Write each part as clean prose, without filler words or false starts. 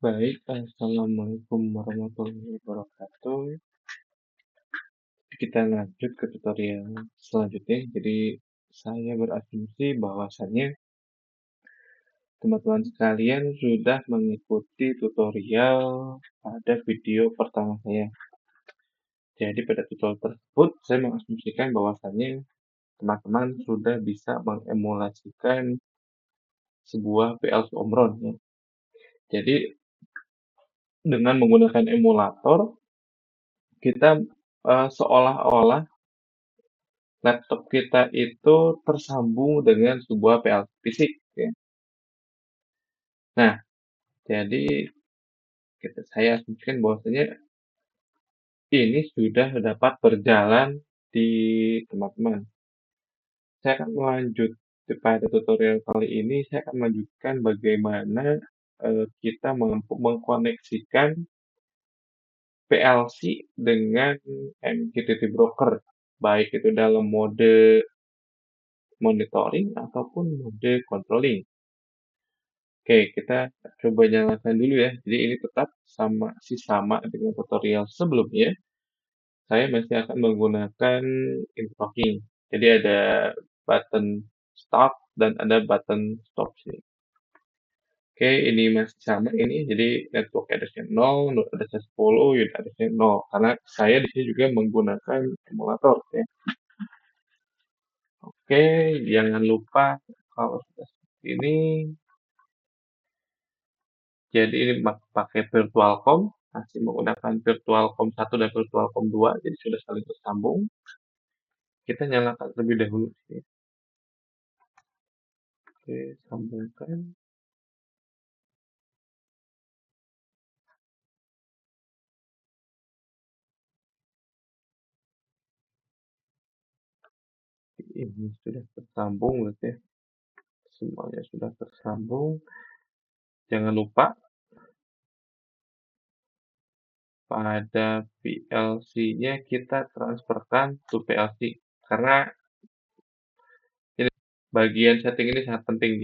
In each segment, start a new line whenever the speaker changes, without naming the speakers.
Baik, assalamualaikum warahmatullahi wabarakatuh. Kita lanjut ke tutorial selanjutnya. Jadi, saya berasumsi bahwasannya teman-teman sekalian sudah mengikuti tutorial pada video pertama saya. Jadi, pada tutorial tersebut, saya mengasumsikan bahwasannya teman-teman sudah bisa mengemulasikan sebuah PLC Omron. Ya. Jadi, dengan menggunakan emulator, kita seolah-olah laptop kita itu tersambung dengan sebuah PLC fisik. Ya. Nah, jadi saya asumsikan bahwasanya ini sudah dapat berjalan di teman-teman. Saya akan melanjut pada tutorial kali ini, saya akan melanjutkan bagaimana kita mampu mengkoneksikan PLC dengan MQTT broker, baik itu dalam mode monitoring ataupun mode controlling. Oke, kita coba nyalakan dulu ya. Jadi ini tetap sama dengan tutorial sebelumnya. Saya masih akan menggunakan interlocking. Jadi ada button start dan ada button stop sini. Oke, ini masih sama ini. Jadi network address-nya 0, node address-nya 10, unit address-nya 0. Karena saya di sini juga menggunakan emulator ya. Oke, jangan lupa kalau sudah seperti ini. Jadi ini pakai virtualcom, masih menggunakan virtualcom 1 dan virtualcom 2, jadi sudah saling tersambung. Kita nyalakan terlebih dahulu. Oke, sambungkan. Ini sudah tersambung berarti ya. Semuanya sudah tersambung. Jangan lupa pada PLC-nya kita transferkan ke PLC karena ini bagian setting ini sangat penting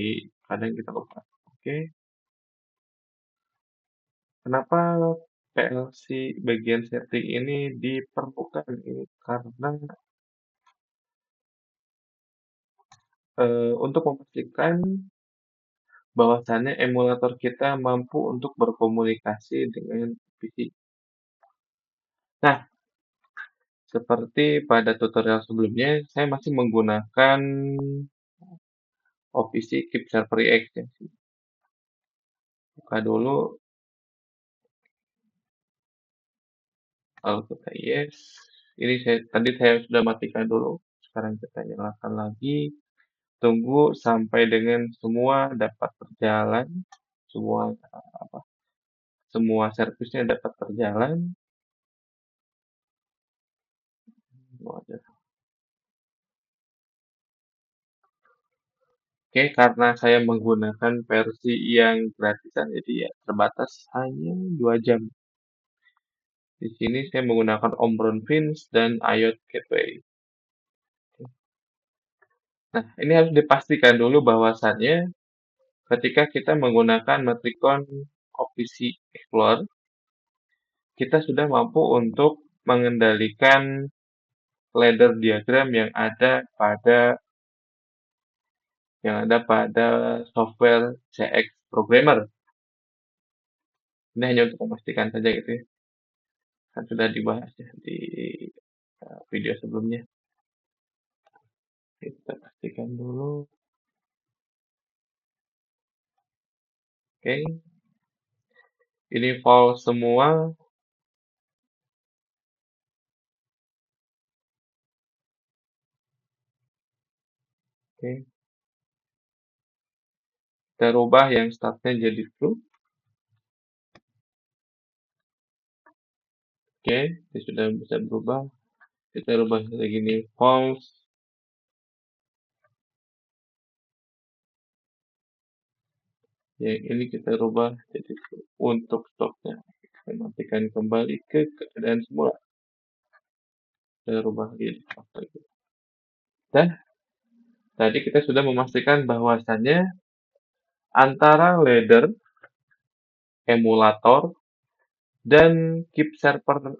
kadang kita lupa. Oke. Kenapa PLC bagian setting ini diperlukan ini? Karena untuk memastikan bahwasannya emulator kita mampu untuk berkomunikasi dengan PC. Nah, seperti pada tutorial sebelumnya, saya masih menggunakan OPC Keep Server EX. Ya. Buka dulu, lalu kita yes. Ini tadi saya sudah matikan dulu, sekarang kita nyalakan lagi. Tunggu sampai dengan semua dapat berjalan, semua servisnya dapat berjalan. Oke, karena saya menggunakan versi yang gratisan, jadi ya terbatas hanya 2 jam. Di sini saya menggunakan Omron Fins dan IoT Gateway. Nah, ini harus dipastikan dulu bahwasannya ketika kita menggunakan Metricon OPC Explorer, kita sudah mampu untuk mengendalikan ladder diagram yang ada pada software CX Programmer. Ini hanya untuk memastikan saja gitu ya. Kan sudah dibahas ya di video sebelumnya. Kita pastikan dulu. Oke. Ini false semua. Oke. Kita rubah yang startnya jadi true. Oke, ini sudah bisa berubah. Kita rubah lagi ini false. Yang ini kita rubah jadi true. Untuk stopnya, kita matikan kembali ke keadaan semula. Kita rubah lagi. Dan tadi kita sudah memastikan bahwasannya antara ladder emulator, dan keep server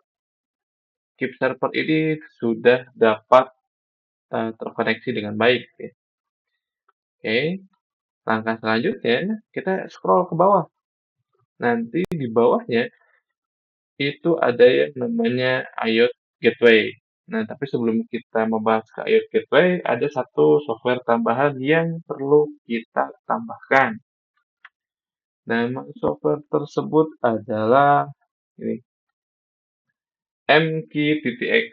ini sudah dapat terkoneksi dengan baik. Ya. Oke, langkah selanjutnya kita scroll ke bawah. Nanti di bawahnya itu ada yang namanya IoT Gateway. Nah, tapi sebelum kita membahas ke IoT Gateway, ada satu software tambahan yang perlu kita tambahkan. Nama software tersebut adalah ini, MQTT-X.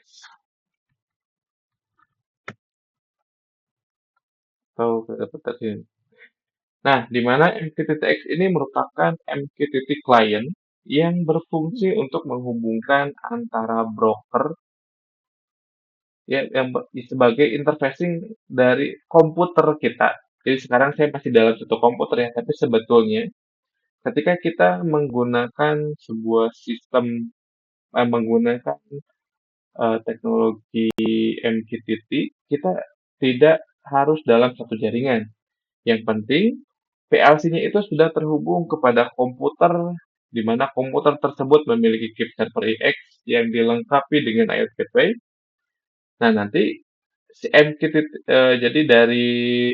Atau kita sini. Nah, di mana MQTT-X ini merupakan MQTT client yang berfungsi untuk menghubungkan antara broker ya yang sebagai interfacing dari komputer kita. Jadi sekarang saya masih dalam satu komputer ya, tapi sebetulnya ketika kita menggunakan sebuah sistem menggunakan teknologi MQTT, kita tidak harus dalam satu jaringan. Yang penting PLC-nya itu sudah terhubung kepada komputer di mana komputer tersebut memiliki chip server IX yang dilengkapi dengan IoT Gateway. Nah, nanti si MQTT jadi dari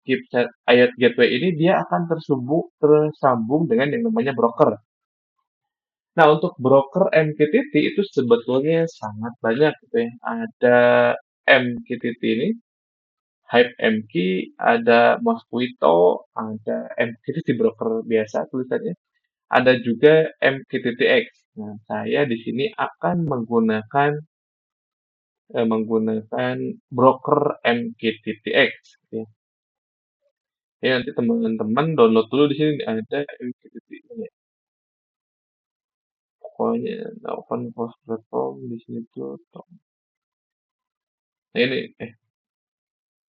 chipset IoT Gateway ini dia akan tersambung dengan yang namanya broker. Nah, untuk broker MQTT itu sebetulnya sangat banyak gitu ya. Ada MQTT ini, HiveMQ, ada Mosquito, ada MQTT broker biasa tulisannya. Ada juga MQTT-X. Nah, saya di sini akan menggunakan broker MQTT-X. Ya. Jadi nanti teman-teman download dulu di sini ada MQTT ini. Pokoknya open source platform di sini tuh. Nah ini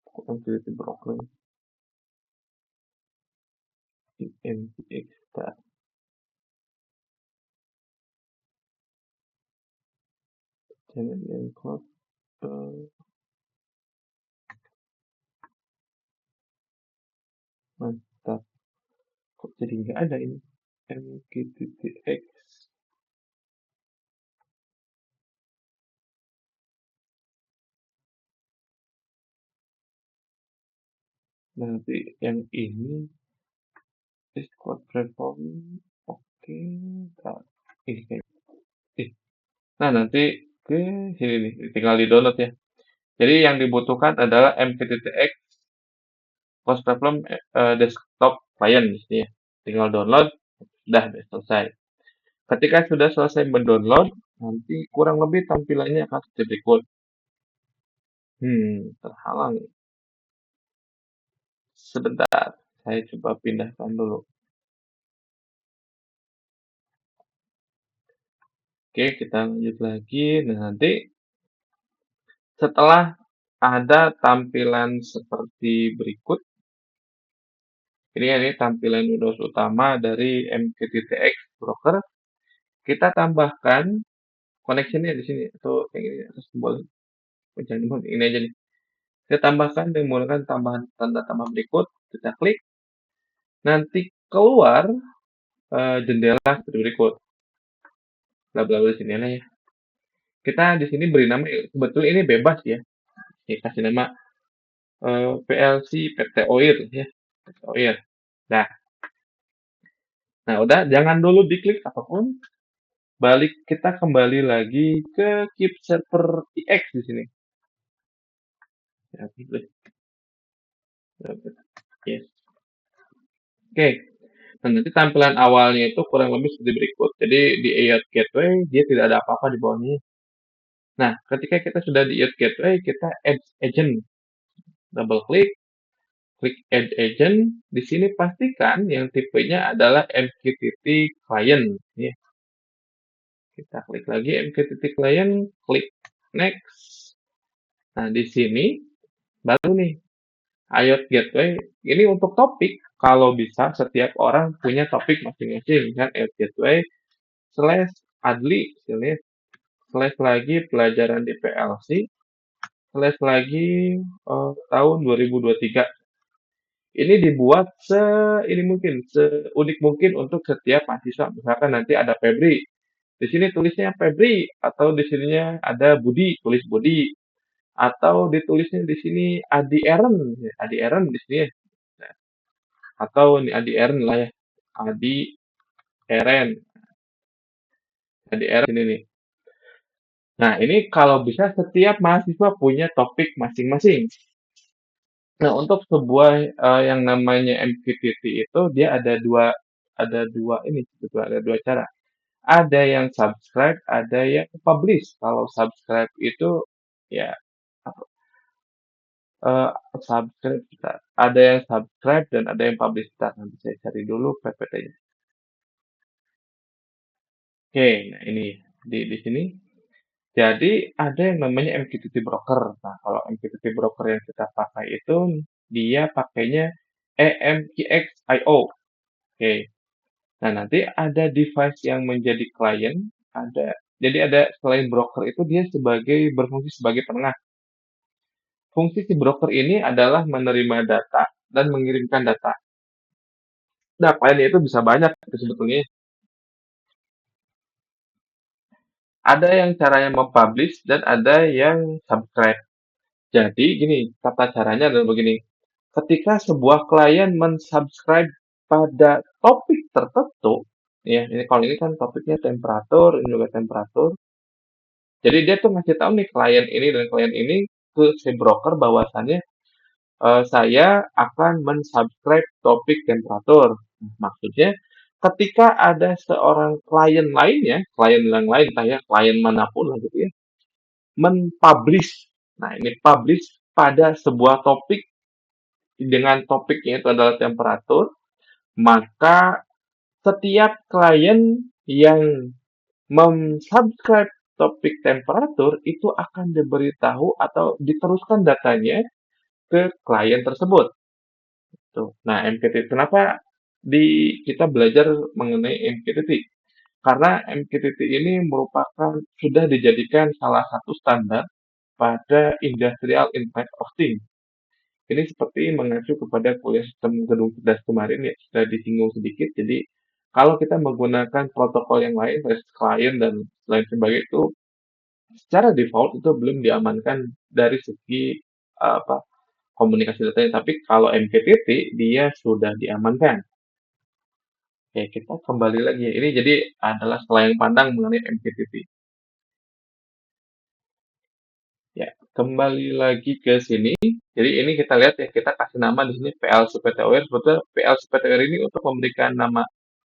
MQTT broker MQTX. Jangan yang cloud. Mantap. Kok jadi nggak ada ini? MQTT-X. Nanti yang ini Discord platform. Oke. Ini kayak. Nah nanti ke sini nih, tinggal di download ya. Jadi yang dibutuhkan adalah MQTT-X Cross Platform Desktop Client di sini ya. Tinggal download, sudah selesai. Ketika sudah selesai mendownload, nanti kurang lebih tampilannya akan seperti berikut. Terhalang. Sebentar, saya coba pindahkan dulu. Oke, kita lanjut lagi. Nah, nanti setelah ada tampilan seperti berikut, ini tampilan Windows utama dari MQTT-X Broker. Kita tambahkan koneksinya di sini atau kayak gini atau simbol jangan ini aja nih. Kita tambahkan dengan menggunakan tambahan tanda tambah berikut. Kita klik, nanti keluar jendela seperti berikut. Bla bla bla sini ya. Kita di sini beri nama sebetulnya ini bebas ya. Kita kasih nama PLC PT Oil ya. PT Oil. Nah, udah jangan dulu diklik apapun. Kita kembali lagi ke Keep Server IX di sini. Ya, yes. Oke. Nah, nanti tampilan awalnya itu kurang lebih seperti berikut. Jadi di IoT Gateway dia tidak ada apa-apa di bawahnya. Nah, ketika kita sudah di IoT Gateway, kita add agent. Double klik, klik add agent. Di sini pastikan yang tipenya adalah MQTT client. Ya. Kita klik lagi MQTT client, klik next. Nah, di sini baru nih IoT Gateway. Ini untuk topik. Kalau bisa setiap orang punya topik masing-masing kan IoT Gateway /adli slash lagi pelajaran di PLC slash lagi tahun 2023. ini dibuat ini mungkin, seunik mungkin untuk setiap mahasiswa. Misalkan nanti ada Febri, di sini tulisnya Febri, atau di sininya ada Budi, tulis Budi, atau ditulisnya di sini Adi Eren, ya, Adi Eren di sini ya. Nah, atau ini Adi Eren lah ya, Adi Eren, Adi Eren ini nih. Nah, ini kalau bisa setiap mahasiswa punya topik masing-masing. Nah, untuk sebuah yang namanya MQTT itu dia ada dua ini sebetulnya ada dua cara. Ada yang subscribe, ada yang publish. Kalau subscribe itu ya apa, eh, subscribe kita. Ada yang subscribe dan ada yang publish. Kita nanti saya cari dulu PPT-nya. Oke, nah ini di sini. Jadi ada yang namanya MQTT broker. Nah, kalau MQTT broker yang kita pakai itu dia pakainya AMQX.io. Oke. Nah, nanti ada device yang menjadi klien, jadi ada selain broker itu dia berfungsi sebagai penengah. Fungsi si broker ini adalah menerima data dan mengirimkan data. Nah, klien itu bisa banyak itu sebetulnya. Ada yang caranya mempublish dan ada yang subscribe. Jadi gini, tata caranya adalah begini. Ketika sebuah klien mensubscribe pada topik tertentu, ya, ini kalau ini kan topiknya temperatur, ini juga temperatur. Jadi dia tuh ngasih tahu nih klien ini dan klien ini ke si broker bahwasannya saya akan mensubscribe topik temperatur. Maksudnya ketika ada seorang klien yang lain, entah ya klien manapun lah gitu ya, menpublish. Nah, ini publish pada sebuah topik dengan topiknya itu adalah temperatur, maka setiap klien yang mensubscribe topik temperatur itu akan diberitahu atau diteruskan datanya ke klien tersebut. Tuh. Nah, MQTT kenapa kita belajar mengenai MQTT? Karena MQTT ini merupakan sudah dijadikan salah satu standar pada Industrial Internet of Things. Ini seperti mengacu kepada kuliah sistem gedung cerdas kemarin ya, sudah disinggung sedikit. Jadi, kalau kita menggunakan protokol yang lain, REST client dan lain sebagainya itu secara default itu belum diamankan dari segi apa komunikasi datanya. Tapi kalau MQTT dia sudah diamankan. Oke, kita kembali lagi. Ini jadi adalah selayang pandang mengenai MQTT. Ya, kembali lagi ke sini. Jadi ini kita lihat ya, kita kasih nama di sini PLC-PTOR. Sebetulnya PLC-PTOR ini untuk memberikan nama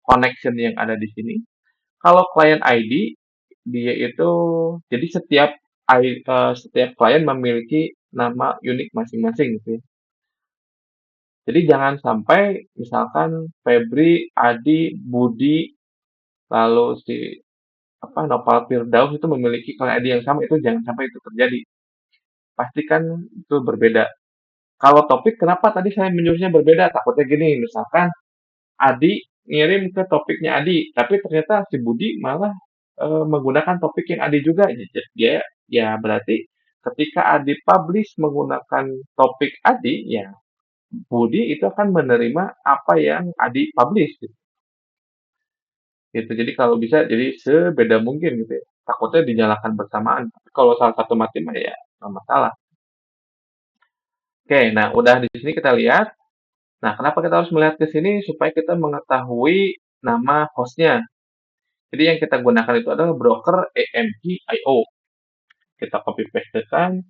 connection yang ada di sini. Kalau client ID, dia itu jadi setiap klien memiliki nama unik masing-masing gitu ya. Jadi jangan sampai misalkan Febri, Adi, Budi, lalu si Nopal Firdaus itu memiliki client ID yang sama, itu jangan sampai itu terjadi. Pastikan itu berbeda. Kalau topik, kenapa tadi saya menyuruhnya berbeda? Takutnya gini, misalkan Adi ngirim ke topiknya Adi, tapi ternyata si Budi malah menggunakan topik yang Adi juga. Dia ya berarti ketika Adi publish menggunakan topik Adi, ya Budi itu akan menerima apa yang Adi publish. Gitu. Jadi kalau bisa jadi sebeda mungkin gitu ya. Takutnya dinyalakan bersamaan. Tapi kalau salah satu mati mah ya nggak masalah. Oke, nah udah di sini kita lihat. Nah, kenapa kita harus melihat ke sini? Supaya kita mengetahui nama hostnya. Jadi yang kita gunakan itu adalah broker AMP.io. Kita copy pastekan,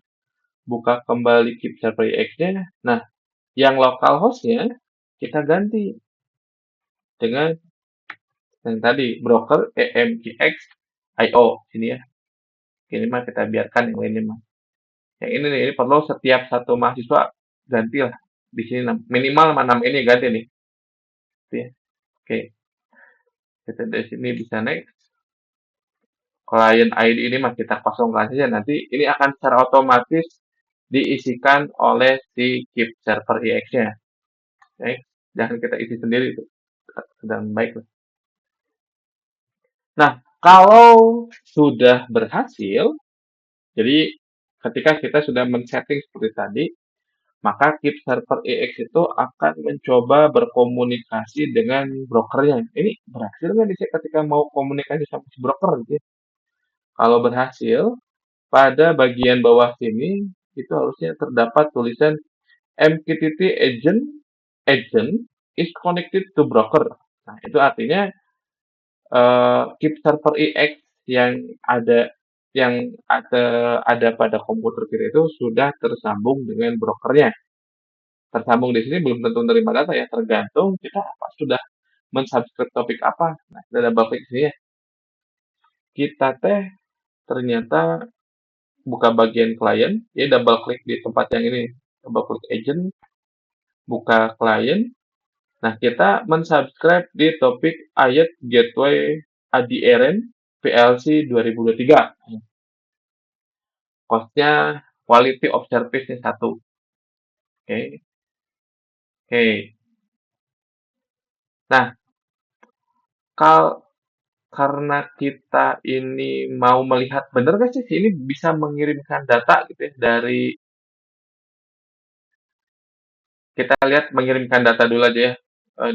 buka kembali keep server EX-nya. Nah, yang local hostnya kita ganti dengan yang tadi broker AMPX.io. Sini ya. Ini mah kita biarkan yang lainnya mah. Yang ini nih, ini perlu setiap satu mahasiswa gantilah di sini minimal 6 ini ganti nih. Gitu ya. Oke, kita dari sini bisa next. Client ID ini mah kita kosongkan saja, nanti ini akan secara otomatis diisikan oleh si keep server EX-nya. Oke, jangan kita isi sendiri itu. Sedang baik. Nah, kalau sudah berhasil, jadi ketika kita sudah men-setting seperti tadi, maka keep server EX itu akan mencoba berkomunikasi dengan brokernya. Ini berhasil nggak nih saya ketika mau komunikasi sama si broker gitu ya. Kalau berhasil, pada bagian bawah sini itu harusnya terdapat tulisan MQTT agent is connected to broker. Nah, itu artinya keep server EX yang ada ada pada komputer kita itu sudah tersambung dengan brokernya. Tersambung di sini belum tentu menerima data ya, tergantung kita apa sudah mensubscribe topik apa. Nah, kita double klik sini ya. Kita teh ternyata buka bagian klien, ya double klik di tempat yang ini, double klik agent, buka klien. Nah, kita mensubscribe di topik ayat gateway ADRN PLC 2023. Costnya quality of service-nya 1. Oke. Oke. Nah, karena kita ini mau melihat benar nggak sih ini bisa mengirimkan data gitu ya dari kita lihat mengirimkan data dulu aja ya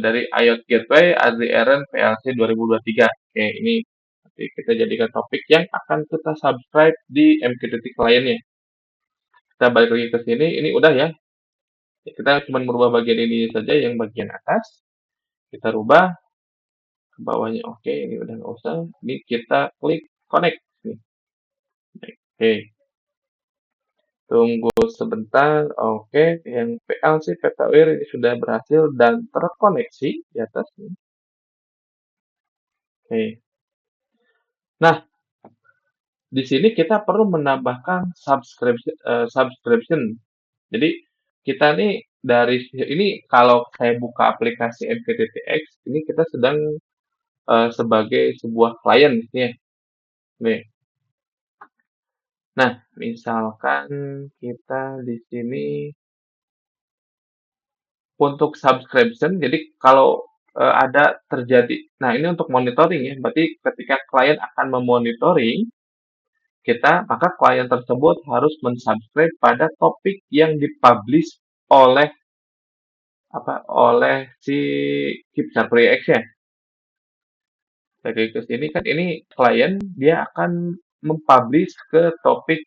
dari IoT Gateway AZRN PLC 2023. Oke, ini nanti kita jadikan topik yang akan kita subscribe di MQTT kliennya. Kita balik lagi ke sini, ini udah ya. Kita cuma merubah bagian ini saja yang bagian atas. Kita rubah ke bawahnya. Oke, ini udah nggak usah. Ini kita klik connect. Nih. Oke. Tunggu sebentar. Oke, yang PLC Petawir ini sudah berhasil dan terkoneksi di atas. Oke. Nah, di sini kita perlu menambahkan subscription. Jadi kita nih dari ini kalau saya buka aplikasi MQTTX, ini kita sedang sebagai sebuah klien ya. Nih. Nah, misalkan kita di sini untuk subscription, jadi kalau ada terjadi, nah ini untuk monitoring ya, berarti ketika klien akan memonitoring kita, maka klien tersebut harus mensubscribe pada topik yang dipublish oleh oleh si Keep Server X ya. Dari ke sini kan ini klien dia akan mempublish ke topik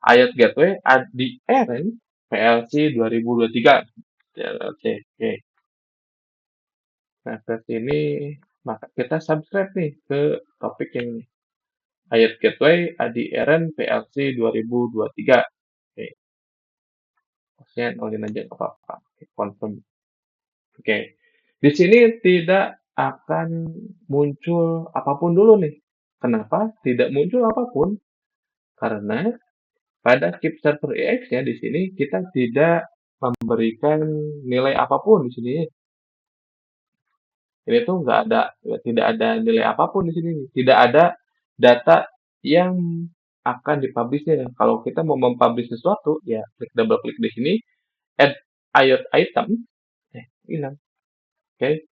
IoT Gateway di ADRN PLC 2023. PLC. Oke. Nah, ke sini maka kita subscribe nih ke topik yang IoT Gateway ADRN PLC 2023. Oke. Maksudnya nolin aja nggak apa-apa. Oke, confirm. Oke. Di sini tidak akan muncul apapun dulu nih. Kenapa tidak muncul apapun? Karena pada keep server EX ya di sini kita tidak memberikan nilai apapun di sini. Ini tuh nggak ada, tidak ada nilai apapun di sini. Tidak ada data yang akan dipublishnya. Kalau kita mau mempublish sesuatu, ya klik double klik di sini, add IoT item, hilang. Oke.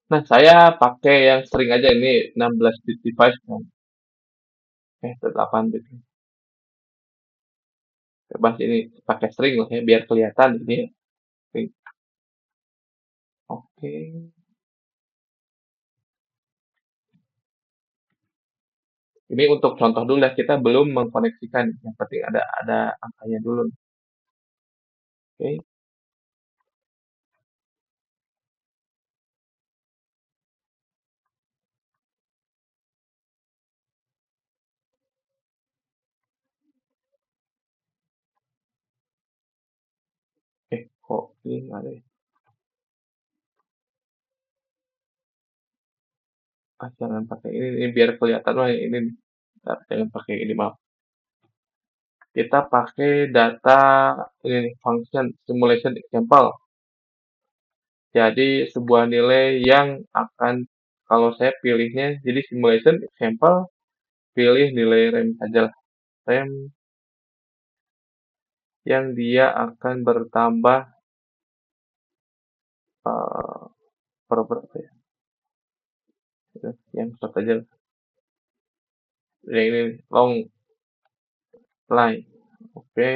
Nah, saya pakai yang sering aja ini 16 bit device kan. 8 bit. Bebas ini pakai string lah ya biar kelihatan ini ya. String. Oke. Ini untuk contoh dulu ya, kita belum mengkoneksikan. Yang penting ada angkanya dulu. Oke. Kok ini nggak ada ya? Jangan pakai ini biar kelihatan wah ini nih. Bentar, jangan pakai ini maaf. Kita pakai data ini nih, function simulation example. Jadi sebuah nilai yang akan kalau saya pilihnya jadi simulation example pilih nilai rem saja lah. Rem yang dia akan bertambah per berapa ya? yang short aja, yang ini long line. Oke,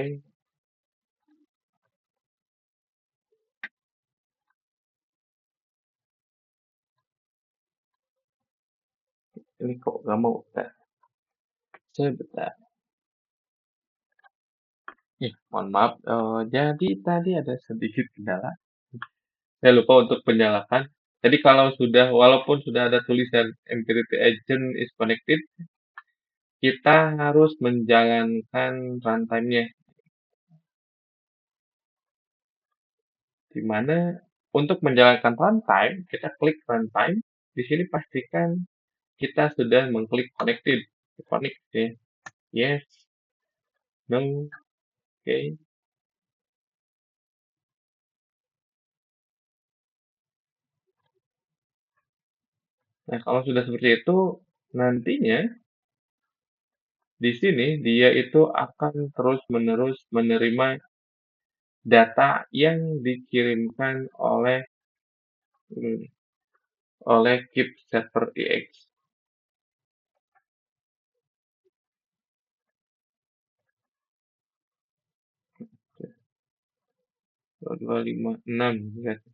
ini kok nggak mau, bentar, sebentar. Mohon maaf, jadi tadi ada sedikit kendala. Saya lupa untuk menyalakan. Jadi kalau sudah, walaupun sudah ada tulisan MQTT agent is connected, kita harus menjalankan runtime-nya. Di mana untuk menjalankan runtime, kita klik runtime. Di sini pastikan kita sudah mengklik connected. Connect ya. Yes, no, oke. Nah, kalau sudah seperti itu, nantinya di sini dia itu akan terus-menerus menerima data yang dikirimkan oleh Keep Server EX. 2256 berarti.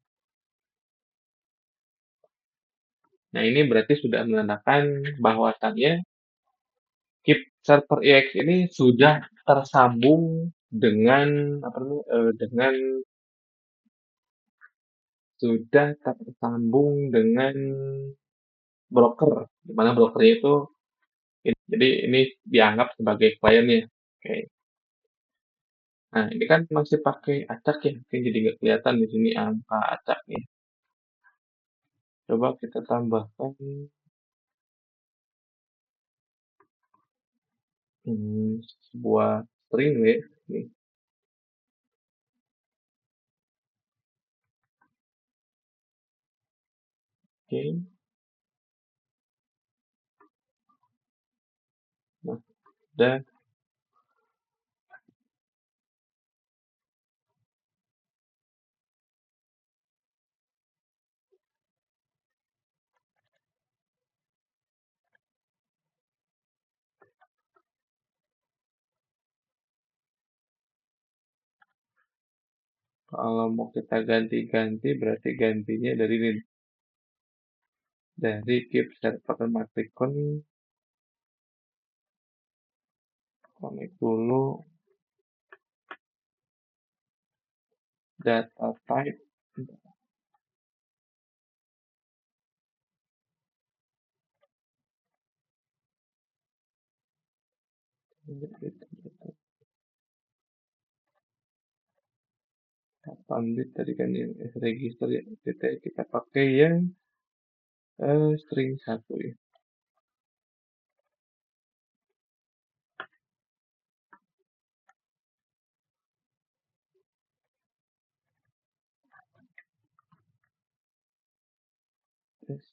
Nah, ini berarti sudah menandakan bahwasannya Keep Server EX ini sudah tersambung dengan apa namanya? Dengan sudah tersambung dengan broker, di mana brokernya itu jadi ini dianggap sebagai kliennya. Oke. Nah, ini kan masih pakai acak ya, mungkin jadi nggak kelihatan di sini angka acaknya. Coba kita tambahkan sebuah string ya. Nih, oke. Nah, udah. Kalau mau kita ganti-ganti berarti gantinya dari ini, dari keep server matricon connect dulu data type. Kapan bit tadi kan yang register ya, kita pakai yang string 1 ya. Yes.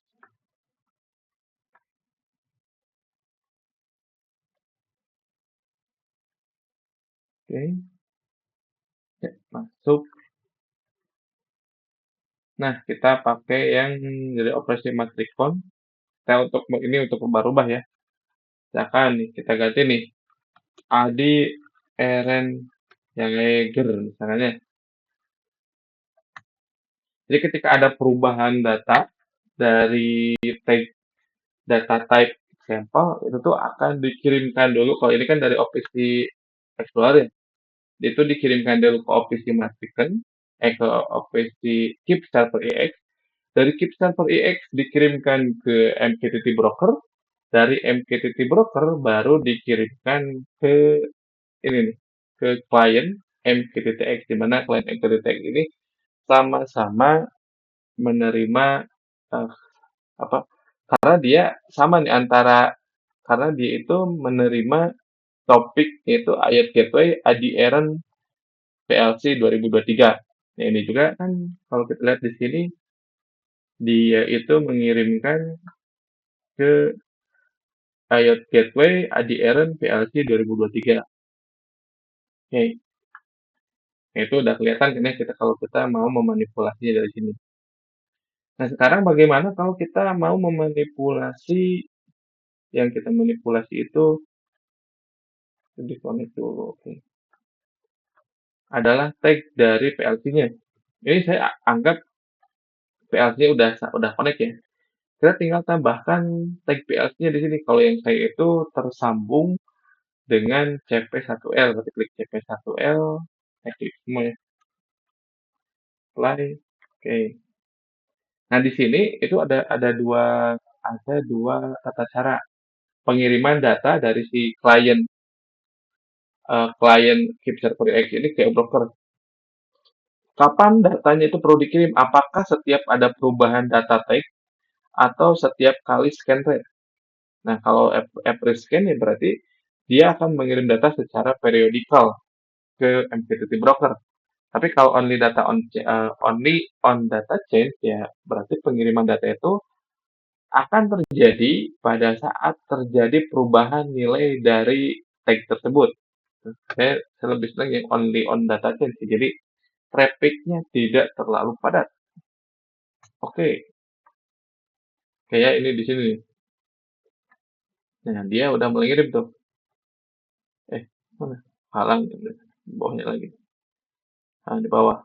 Oke, ya, masuk. Nah, kita pakai yang dari operasi matricon. Kita untuk ini untuk berubah ya. Misalkan nih, kita ganti nih Adi Eren Jaeger misalnya. Jadi ketika ada perubahan data dari tag data type example itu tuh akan dikirimkan dulu, kalau ini kan dari OPC Explorer ya, itu dikirimkan dulu ke OPC Mastiken, ke OPC Keep Server EX, dari Keep Server EX dikirimkan ke MQTT Broker, dari MQTT Broker baru dikirimkan ke ini nih, ke klien MQTTX, di mana klien MQTTX ini sama-sama menerima eh, apa karena dia sama nih karena dia itu menerima topik yaitu ayat gateway ADRN PLC 2023. Nah, ini juga kan kalau kita lihat di sini dia itu mengirimkan ke ayat gateway ADRN PLC 2023. Oke, nah, itu udah kelihatan kan ya kita kalau kita mau memanipulasinya dari sini. Nah, sekarang bagaimana kalau kita mau memanipulasi yang kita manipulasi itu disconnect dulu, oke. Adalah tag dari PLC-nya. Ini saya anggap PLC-nya udah connect ya. Kita tinggal tambahkan tag PLC-nya di sini. Kalau yang saya itu tersambung dengan CP1L. Berarti klik CP1L, klik semua ya, apply. Oke. Nah, di sini itu ada dua tata cara pengiriman data dari si klien Keep Server X ini ke broker. Kapan datanya itu perlu dikirim? Apakah setiap ada perubahan data tag atau setiap kali scan rate? Nah, kalau every scan ya berarti dia akan mengirim data secara periodikal ke MQTT broker. Tapi kalau only on data change ya berarti pengiriman data itu akan terjadi pada saat terjadi perubahan nilai dari tag tersebut. Saya lebih senang yang only on data change. Jadi traffic-nya tidak terlalu padat. Oke, kayak ini di sini nih. Nah, dia udah mulai ngirim tuh. Mana? Halang gitu. Di bawahnya lagi. Nah, di bawah.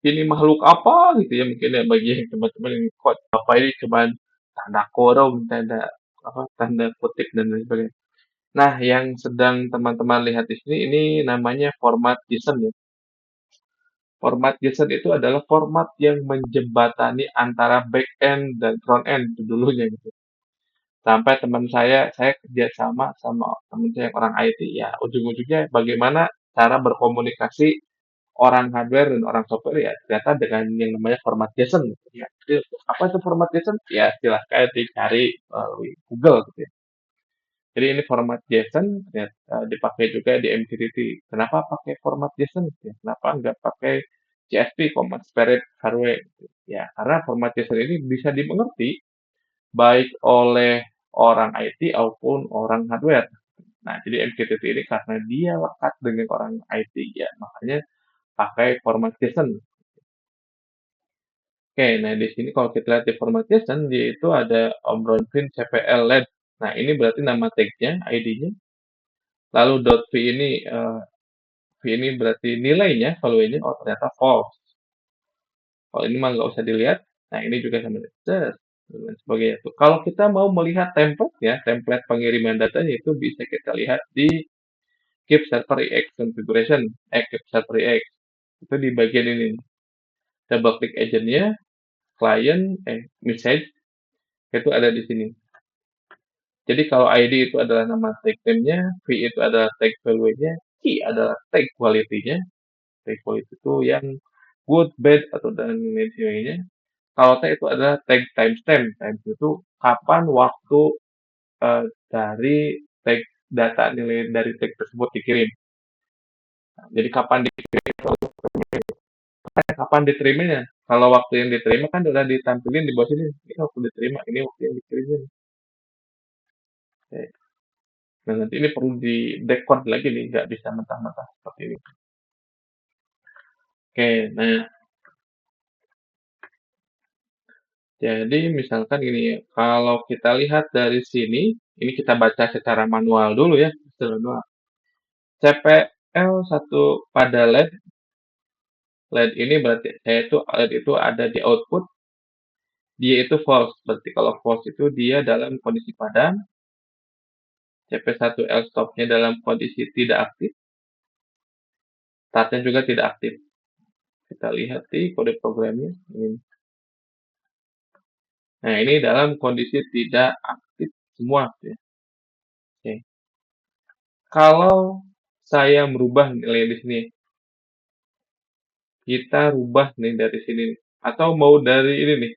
Ini makhluk apa gitu ya mungkin ya bagi teman-teman yang kok apa ini cuman tanda kurung, tanda kutip dan lain sebagainya. Nah, yang sedang teman-teman lihat di sini ini namanya format JSON ya. Format JSON itu adalah format yang menjembatani antara back end dan front end dulunya gitu. Sampai teman saya kerja sama teman saya yang orang IT, ya ujung-ujungnya bagaimana cara berkomunikasi orang hardware dan orang software ya ternyata dengan yang namanya format JSON gitu ya. Jadi, apa itu format JSON? Ya silahkan dicari melalui Google gitu ya. Jadi ini format JSON ya, dipakai juga di MQTT. Kenapa pakai format JSON? Ya, kenapa nggak pakai CSV, Command Spirit Hardware? Gitu. Ya, karena format JSON ini bisa dimengerti baik oleh orang IT maupun orang hardware. Nah, jadi MQTT ini karena dia lekat dengan orang IT ya, makanya pakai format JSON. Oke, nah di sini kalau kita lihat di format JSON, dia itu ada Omronpin CPL LED. Nah, ini berarti nama tag-nya, ID-nya. Lalu .v ini, v ini berarti nilainya, value-nya, oh ternyata false. Kalau ini mah nggak usah dilihat. Nah, ini juga sama. Dan sebagainya. Tuh. Kalau kita mau melihat template ya, template pengiriman datanya itu bisa kita lihat di Keep Server EX Configuration, Keep Server EX. Itu di bagian ini. Double klik agent-nya, client, message, itu ada di sini. Jadi kalau ID itu adalah nama tag name-nya, V itu adalah tag value-nya, Key adalah tag quality-nya. Tag quality itu yang good, bad, atau dan lain sebagainya. Kalau T itu adalah tag timestamp. Timestamp itu kapan waktu dari tag data nilai dari tag tersebut dikirim. Nah, jadi kapan diterimanya? Kalau waktu yang diterima kan udah ditampilin di bawah sini. Ini waktu diterima, ini waktu yang dikirimnya. Oke. Nah, nanti ini perlu di decode lagi nih, nggak bisa mentah-mentah seperti ini. Oke, nah jadi misalkan gini ya, kalau kita lihat dari sini, ini kita baca secara manual dulu ya, secara manual. CPL satu pada LED, LED ini berarti LED itu ada di output, dia itu false. Berarti kalau false itu dia dalam kondisi padam, CP1L stopnya dalam kondisi tidak aktif, startnya juga tidak aktif. Kita lihat di kode programnya. Nah, ini dalam kondisi tidak aktif semua. Ya. Oke. Kalau saya merubah nilai di sini, kita rubah nih dari sini. Atau mau dari ini nih,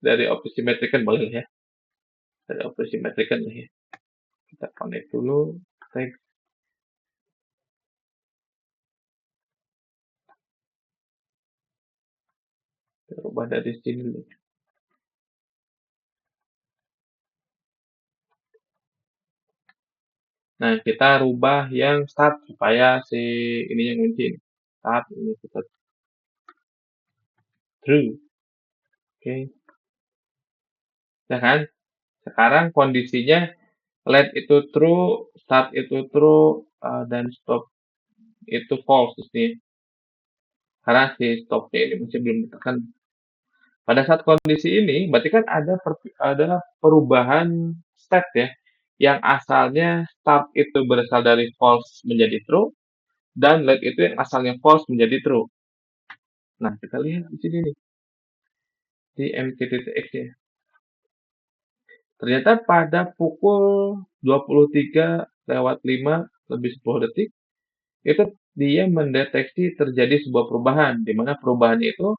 dari opsi metric kan boleh ya. Dari opsi metric kan ya. Kita connect dulu. Teks. Kita rubah dari sini nih. Nah, kita rubah yang start supaya si ini yang kunci. Start ini kita true. Oke. Nah kan, sekarang kondisinya let itu true, start itu true, dan stop itu false di sini. Karena si stopnya ini masih belum ditekan. Pada saat kondisi ini, berarti kan ada perubahan state ya, yang asalnya start itu berasal dari false menjadi true, dan let itu yang asalnya false menjadi true. Nah, kita lihat di sini nih, di MQTT-X-nya. Ternyata pada pukul 23:05 lebih 10 detik, itu dia mendeteksi terjadi sebuah perubahan, di mana perubahannya itu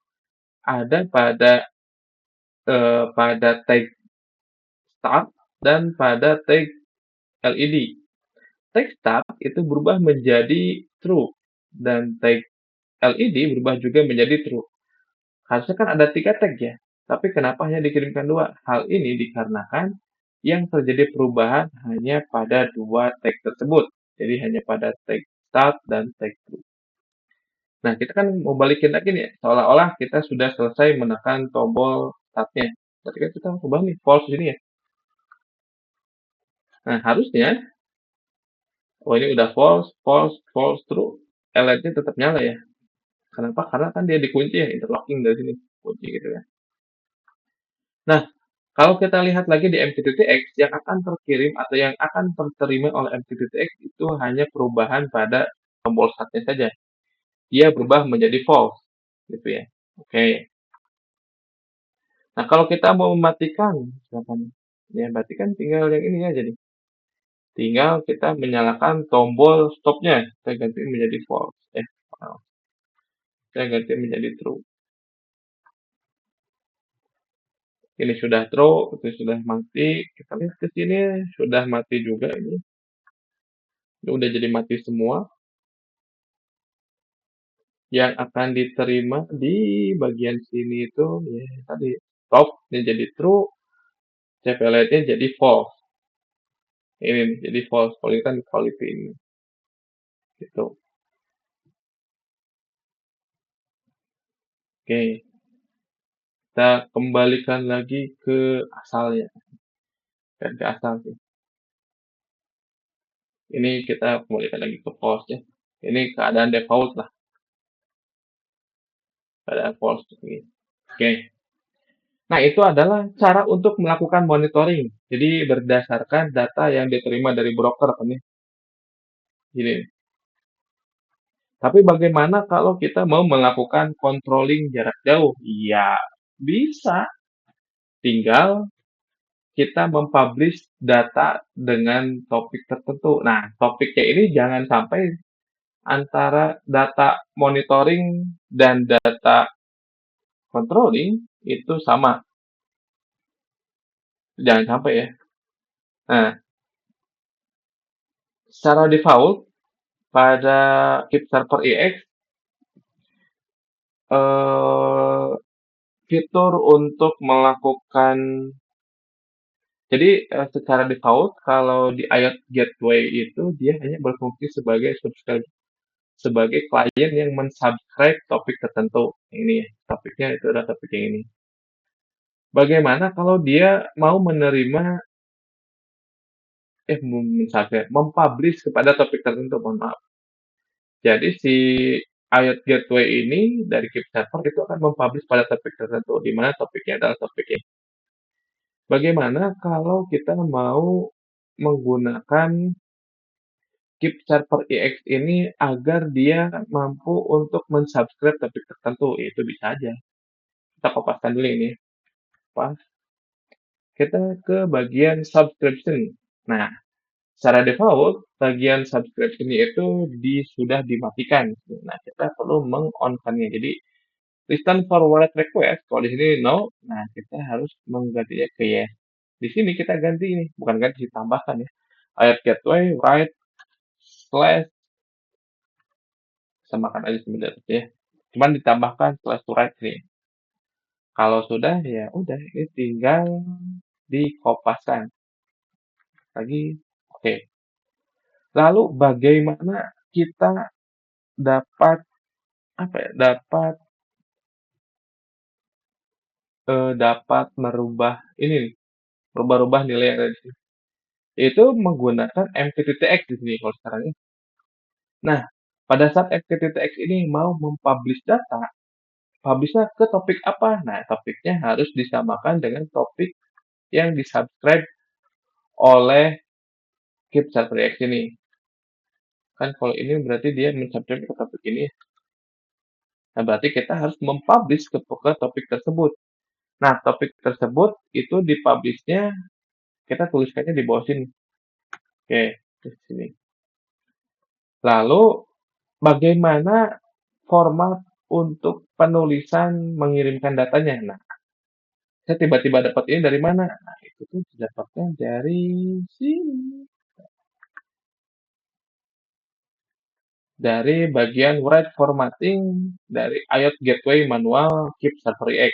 ada pada tag start dan pada tag LED. Tag start itu berubah menjadi true dan tag LED berubah juga menjadi true. Harusnya kan ada 3 tag ya, tapi kenapa hanya dikirimkan 2? Hal ini dikarenakan yang terjadi perubahan hanya pada 2 tag tersebut. Jadi hanya pada tag start dan tag true. Nah, kita kan mau balikin lagi nih, seolah-olah kita sudah selesai menekan tombol start-nya. Berarti kan kita ubah nih false di sini ya. Nah, harusnya ini udah false, false, false, true. LED-nya tetap nyala ya. Kenapa? Karena kan dia dikunci ya, interlocking dari sini. Kunci gitu ya. Nah, kalau kita lihat lagi di MQTT-X, yang akan terkirim atau yang akan terterima oleh MQTT-X itu hanya perubahan pada tombol start-nya saja. Dia berubah menjadi false, gitu ya. Oke. Nah, kalau kita mau mematikan, misalkan, ya berarti kan tinggal yang ini aja nih. Tinggal kita menyalakan tombol stop-nya. Kita ganti menjadi false. Kita ganti menjadi true. Ini sudah true, itu sudah mati. Kita lihat ke sini, sudah mati juga ini. Ini udah jadi mati semua. Yang akan diterima di bagian sini itu ya tadi stop ini jadi true, CPLT-nya jadi false. Ini nih, jadi false. Kalau ini kan quality ini. Gitu. Oke, kita kembalikan lagi ke asalnya. Dan ke asal sih. Ini kita kembalikan lagi ke false ya. Ini keadaan default lah. Keadaan false. Oke. Nah, itu adalah cara untuk melakukan monitoring. Jadi berdasarkan data yang diterima dari broker kan ya. Gini. Tapi bagaimana kalau kita mau melakukan controlling jarak jauh? Ya, bisa. Tinggal kita mempublish data dengan topik tertentu. Nah, topiknya ini jangan sampai antara data monitoring dan data controlling itu sama. Jangan sampai ya. Nah, secara default pada Keep Server EX eh, fitur untuk melakukan jadi secara default kalau di IoT Gateway itu dia hanya berfungsi sebagai subscribe sebagai klien yang mensubscribe topik tertentu. Ini ya, topiknya itu adalah topik yang ini. Bagaimana kalau dia mau menerima mempublish kepada topik tertentu, mohon maaf. Jadi si IoT Gateway ini dari Keep Server itu akan mempublish pada topik tertentu, di mana topiknya adalah topik ini. Bagaimana kalau kita mau menggunakan Keep Server EX ini agar dia mampu untuk mensubscribe topik tertentu? Itu bisa aja. Kita kopaskan dulu ini. Pas. Kita ke bagian subscription. Nah, secara default, bagian subscription itu sudah dimatikan. Nah, kita perlu meng-on-kannya. Jadi, listen forward request, kalau di sini no, nah kita harus menggantinya ke yes. Di sini kita ganti ini, bukan ganti, ditambahkan ya. Ayat gateway, write, slash, samakan aja sebenarnya ya. Cuman ditambahkan slash to write nih. Kalau sudah, ya udah, ini tinggal dikopaskan. Lagi, oke. Lalu bagaimana kita dapat apa ya? Dapat dapat merubah ini nih, rubah-rubah nilai yang ada di sini. Itu menggunakan MQTT-X di sini kalau sekarang ya. Nah, pada saat MQTT-X ini mau mempublish data, publish-nya ke topik apa? Nah, topiknya harus disamakan dengan topik yang di-subscribe oleh Keep Server X ini. Kan kalau ini berarti dia men-subscribe ke topik ini. Nah, berarti kita harus mempublish ke topik tersebut. Nah, topik tersebut itu dipublish-nya kita tuliskannya di bawah sini. Oke, di sini. Lalu, bagaimana format untuk penulisan mengirimkan datanya? Nah, saya tiba-tiba dapat ini dari mana? Nah, itu tuh didapatkan dari sini. Dari bagian write formatting dari IOT Gateway Manual Keep Server X.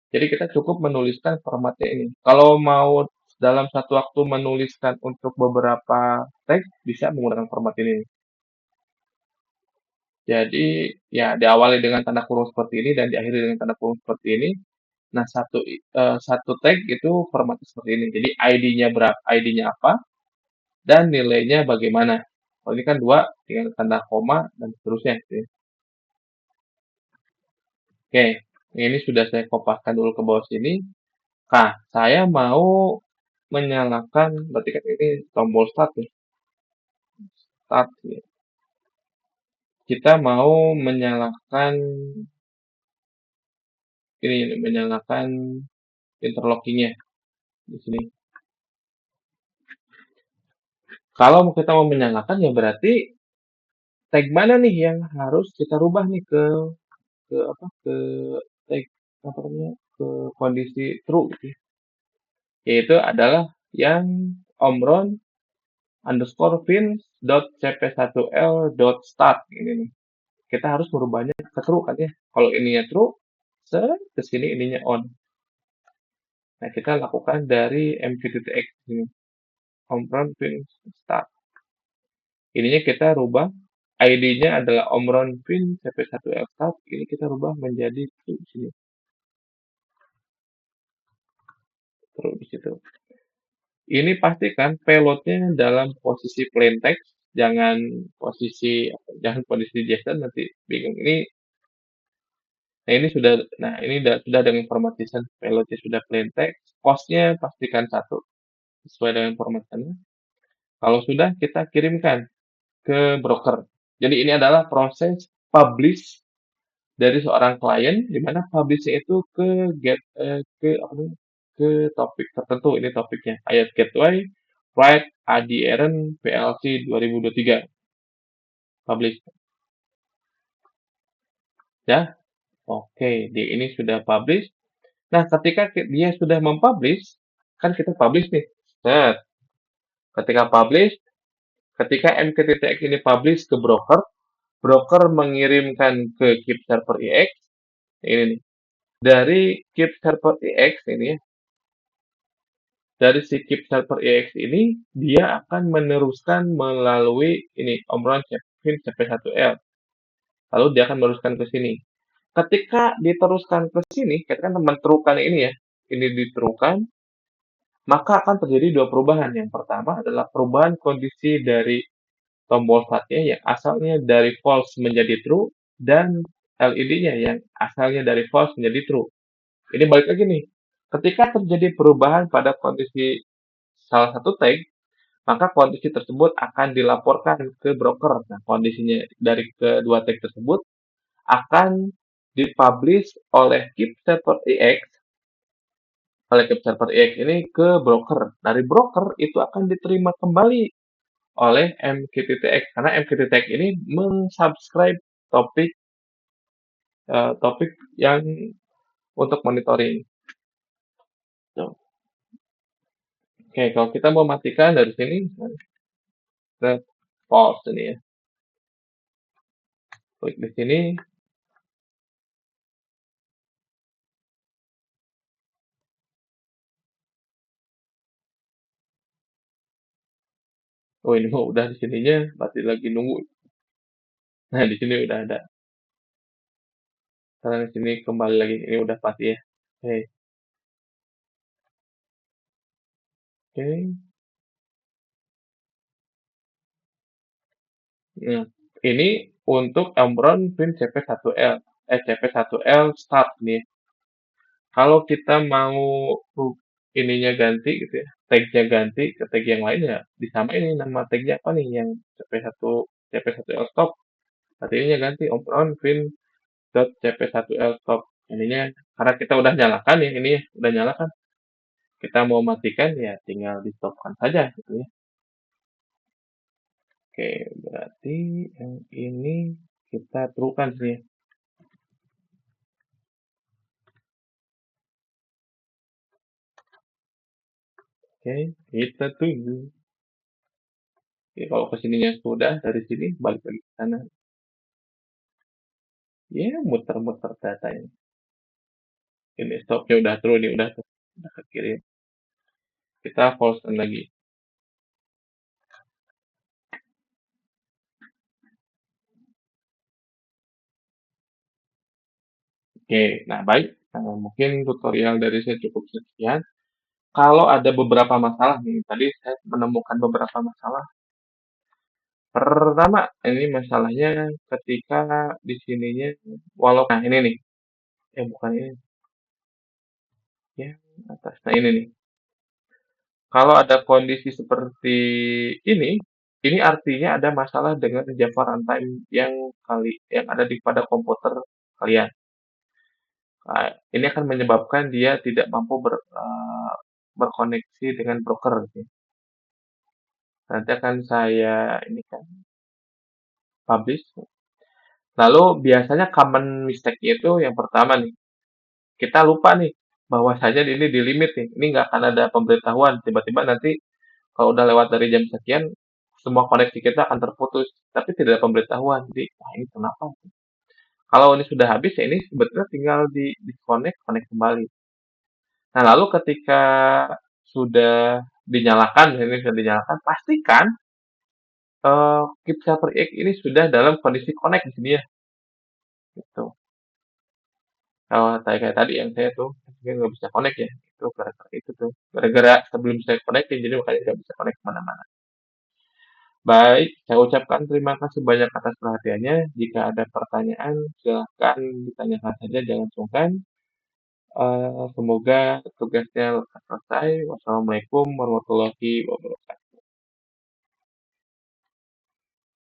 Jadi kita cukup menuliskan formatnya ini. Kalau mau dalam satu waktu menuliskan untuk beberapa tag, bisa menggunakan format ini. Jadi ya diawali dengan tanda kurung seperti ini dan diakhiri dengan tanda kurung seperti ini. Nah, satu tag itu formatnya seperti ini. Jadi ID-nya berapa, ID-nya apa, dan nilainya bagaimana. Kalau ini kan dua, tinggal tanda koma dan seterusnya. Gitu ya. Oke, ini sudah saya kopaskan dulu ke bawah sini. Nah, saya mau menyalakan, berarti kan ini tombol start nih. Start ya. Kita mau menyalakan ini, menyalakan interlockingnya di sini. Kalau kita mau menyalakan ya berarti tag mana nih yang harus kita rubah nih ke tag apa namanya ke kondisi true gitu ya. Yaitu adalah yang omron underscore fins dot cp1l dot start ini nih. Kita harus merubahnya ke true kan ya. Kalau ininya true, ke sini ininya on. Nah, kita lakukan dari MQTT-X ini, omron fins start. Ininya kita rubah, ID-nya adalah omron fin cp1l start. Ini kita rubah menjadi true di sini. True di situ. Ini pastikan payloadnya dalam posisi plain text, jangan posisi JSON nanti bingung. Sudah dengan format JSON, payloadnya sudah plain text, costnya pastikan 1 sesuai dengan formatnya. Kalau sudah kita kirimkan ke broker. Jadi ini adalah proses publish dari seorang klien di mana publish itu ke topik tertentu. Ini topiknya IOT Gateway Write ADRN PLC 2023 publish ya. Oke, ini sudah publish. Nah, ketika dia sudah mempublish, kan kita publish nih. Set. Ketika publish, ketika MQTT-X ini publish ke broker, broker mengirimkan ke Keep Server EX ini nih. Dari Keep Server EX ini ya, dari si Keep Server EX ini dia akan meneruskan melalui ini Omron Fin CP1L. Lalu dia akan meneruskan ke sini. Ketika diteruskan ke sini, kita kan menterukan ini ya, ini diterukan, maka akan terjadi dua perubahan. Yang pertama adalah perubahan kondisi dari tombol startnya yang asalnya dari false menjadi true dan LED-nya yang asalnya dari false menjadi true. Ini balik lagi nih. Ketika terjadi perubahan pada kondisi salah satu tag, maka kondisi tersebut akan dilaporkan ke broker. Nah, kondisinya dari kedua tag tersebut akan dipublish oleh Keep Server EX ini ke broker. Dari broker itu akan diterima kembali oleh MQTT-X karena MQTT-X ini mensubscribe topik topik yang untuk monitoring. Tuh. Oke, kalau kita mau matikan dari sini, kita pause ini ya. Klik di sini. Oh, ini mau udah di sininya, berarti lagi nunggu. Nah, di sini udah ada. Sekarang di sini kembali lagi, ini udah pasti ya. Oke, oke. Nah, ini untuk Omron Pin CP1L, CP1L start nih. Kalau kita mau ininya ganti gitu ya, tag-nya ganti ke tag yang lain ya disamain nih nama tag-nya apa nih yang CP1 CP1L stop. Berarti ininya ganti Omron Pin CP1L stop. Ininya karena kita udah nyalakan ya ini ya, udah nyalakan. Kita mau matikan ya tinggal di stopkan saja gitu ya. Oke, berarti yang ini kita terukan sih. Oke, kita tunggu. Oke, kalau kesininya sudah, dari sini balik lagi ke sana. Ya, muter-muter data ini. Ini stopnya udah true nih, udah ke kiri. Kita false lagi. Oke, nah baik. Mungkin tutorial dari saya cukup sekian. Kalau ada beberapa masalah nih, tadi saya menemukan beberapa masalah. Pertama, ini masalahnya ketika di sininya, walau, nah ini nih, bukan ini, ya atas. Nah ini nih, kalau ada kondisi seperti ini artinya ada masalah dengan Java runtime yang ada di pada komputer kalian. Nah, ini akan menyebabkan dia tidak mampu berkoneksi dengan broker. Gitu. Nanti akan saya ini kan publish. Lalu biasanya common mistake itu yang pertama nih, kita lupa nih bahwasanya ini di limit nih. Ini nggak akan ada pemberitahuan. Tiba-tiba nanti kalau udah lewat dari jam sekian, semua koneksi kita akan terputus. Tapi tidak ada pemberitahuan. Jadi, wah ini kenapa? Kalau ini sudah habis, ya ini sebetulnya tinggal di disconnect, connect kembali. Nah, lalu ketika sudah dinyalakan, ini sudah dinyalakan, pastikan Keep Server X ini sudah dalam kondisi connect di sini ya. Gitu. Kalau kayak tadi yang saya tuh, mungkin nggak bisa connect ya. Itu gara-gara itu tuh. Gara-gara sebelum saya connect, jadi makanya nggak bisa connect kemana-mana. Baik, saya ucapkan terima kasih banyak atas perhatiannya. Jika ada pertanyaan, silahkan ditanyakan saja, jangan sungkan. Semoga tugasnya lekas selesai. Wassalamualaikum warahmatullahi wabarakatuh.